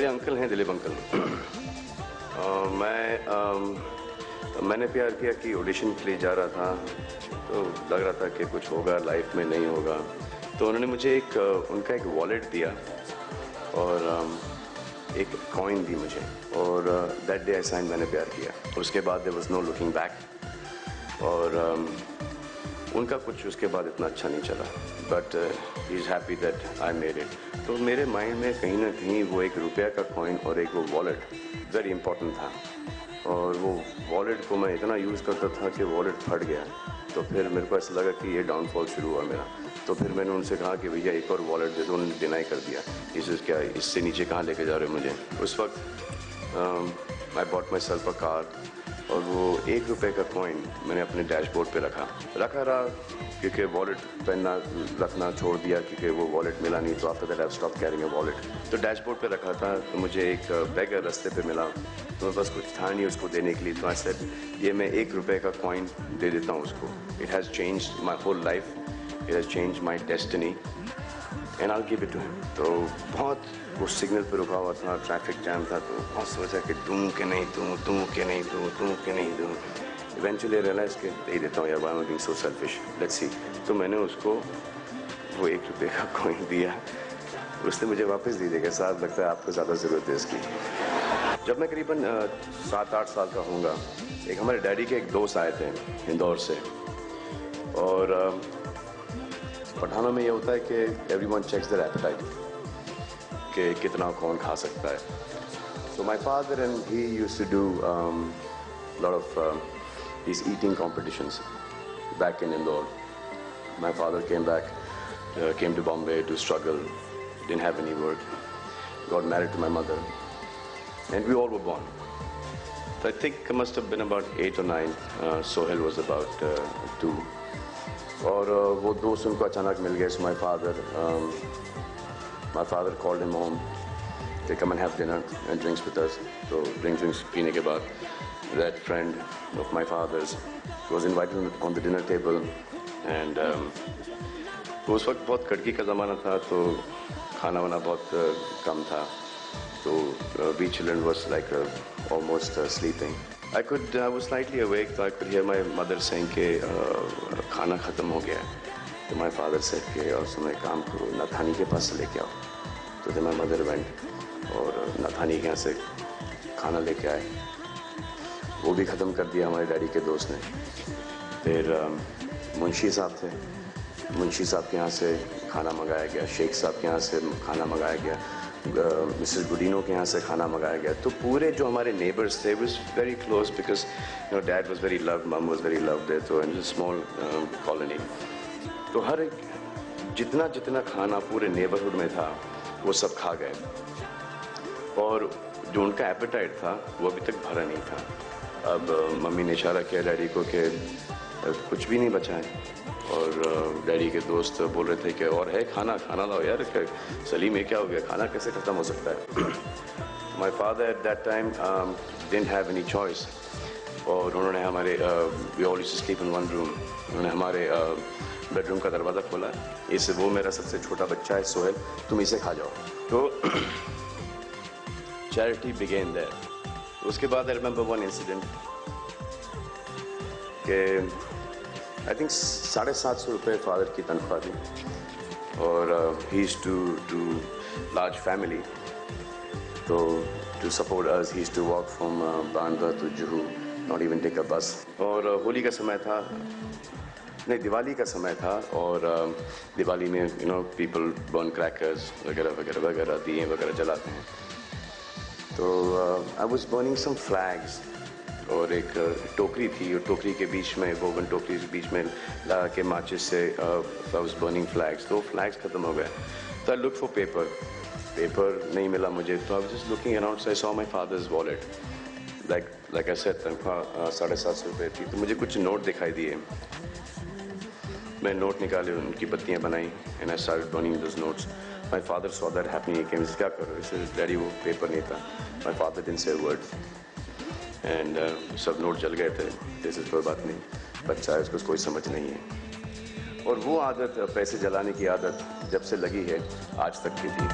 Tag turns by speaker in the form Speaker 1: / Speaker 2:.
Speaker 1: मेरे अंकल हैं, दिलीप अंकल। मैंने प्यार किया कि ऑडिशन के लिए जा रहा था, तो लग रहा था कि कुछ होगा लाइफ में, नहीं होगा, तो उन्होंने मुझे उनका एक वॉलेट दिया और एक कॉइन दी मुझे, और दैट डे आई साइन, मैंने प्यार किया। उसके बाद there was no looking back, और उनका कुछ उसके बाद इतना अच्छा नहीं चला, but he is happy that I made it. तो मेरे माइंड में कहीं ना कहीं वो एक रुपया का कॉइन और एक वो वॉलेट वेरी इंपॉर्टेंट था, और वो वॉलेट को मैं इतना यूज़ करता था कि वॉलेट फट गया। तो फिर मेरे को ऐसा लगा कि ये डाउनफॉल शुरू हुआ मेरा। तो फिर मैंने उनसे कहा कि भैया एक और वॉलेट दे दो, उन्होंने डिनाई कर दिया। क्या इससे नीचे कहाँ लेके जा रहे हो मुझे। उस वक्त I bought my self a car, और वो ₹1 का कॉइन मैंने अपने डैशबोर्ड पे रखा रहा, क्योंकि वॉलेट पहनना रखना छोड़ दिया, क्योंकि वो वॉलेट मिला नहीं। तो after that I stop carrying a wallet. तो डैशबोर्ड पे रखा था, तो मुझे एक बेगर रास्ते पे मिला, तो बस कुछ था नहीं उसको देने के लिए। तो आई सेड ये मैं ₹1 का कॉइन दे देता हूँ उसको। It has changed my whole life, it has changed my destiny, and I give it to him. तो बहुत वो सिग्नल पे रुका हुआ था, ट्रैफिक जैम था, तो बहुत सोचा कि दूँ कि नहीं दूँ, दूँ कि नहीं दूँ, दूँ कि नहीं दूँ। इवेंचुअली रियलाइज के दे देता हूँ यार, I am being so selfish, let's see. तो मैंने उसको वो ₹1 का कॉइन दिया, उसने मुझे वापस दे दिया। साहब लगता है आपको ज़्यादा ज़रूरत है इसकी। जब मैं करीबन 7-8 साल का होऊंगा, एक हमारे डैडी के एक दोस्त आए थे इंदौर से, और पठानों में ये होता है कि एवरीवन चेक्स देयर एपेटाइट, कि कितना कौन खा सकता है। So my father and he used to do lot of these eating competitions back in Indore. My father came to Bombay to struggle, didn't have any work, got married to my mother, and we all were born. So I think I must have been about 8 or 9. Sohail was about 2. और वो दोस्त उनको अचानक मिल गए। So my father called him home to come and have dinner and drinks with us. तो drinks पीने के बाद that friend of my father's was invited on the dinner table, and उस वक्त बहुत कड़की का ज़माना था, तो खाना वाना बहुत कम था, तो we children was like almost sleeping. I was slightly awake, so I could hear my mother saying कि खाना ख़त्म हो गया है। तो my father said कि और सुनो एक काम करो, नथानी के पास से लेके आओ। तो then my mother went और नथानी के यहाँ से खाना लेके आए। वो भी ख़त्म कर दिया हमारे डैडी के दोस्त ने। फिर मुंशी साहब थे, मुंशी साहब के यहाँ से खाना मंगाया गया, शेख साहब के यहाँ से खाना मंगाया गया, मिसेस गुडीनो के यहाँ से खाना मंगाया गया। तो पूरे जो हमारे नेबर्स थे, was very close, because you know dad was very loved, मम वाज वेरी लव्ड देयर, तो इन स्मॉल कॉलोनी। तो हर एक जितना जितना खाना पूरे नेबरहुड में था वो सब खा गए, और जो उनका एपेटाइट था वो अभी तक भरा नहीं था। अब मम्मी ने इशारा किया डैडी को कि कुछ भी नहीं बचा है, और डैडी के दोस्त बोल रहे थे कि और है खाना, खाना लाओ यार। सलीम ये क्या हो गया, खाना कैसे ख़त्म हो सकता है। My father at that time didn't have any choice, और उन्होंने हमारे we all used to sleep in one room, उन्होंने हमारे बेडरूम का दरवाज़ा खोला, इससे वो मेरा सबसे छोटा बच्चा है सोहेल, तुम इसे खा जाओ। तो चैरिटी बिगेन देयर। उसके बाद आई रिमेंबर वन इंसिडेंट कि आई थिंक 750 रुपये फादर की तनख्वाह थी, और he used to do large family, तो to support us he used to walk from Bandra to Juhu, not even take a bus. और होली का समय था, नहीं दिवाली का समय था, और दिवाली में you know people burn crackers वगैरह वगैरह वगैरह, दिए वगैरह जलाते हैं। तो I was burning some flags, और एक टोकरी थी, और टोकरी के बीच में वोवन टोकरी के बीच में लगा के माचिस से आई वाज बर्निंग फ्लैग्स। तो फ्लैग्स ख़त्म हो गए, तो आई लुक फॉर पेपर नहीं मिला मुझे। तो I was just looking around, so I saw my father's wallet, like I said तनख्वाह 750 रुपये थी। तो मुझे कुछ नोट दिखाई दिए, मैं नोट निकाले, उनकी बत्तियाँ बनाई, and I started burning those notes. My father saw that happening, he came, क्या करो इसे डैडी, वो पेपर नहीं था। My father didn't say a word, and सब नोट जल गए थे। जैसे कोई बात नहीं, बच्चा है, उसको कोई समझ नहीं है। और वो आदत, पैसे जलाने की आदत जब से लगी है आज तक की थी।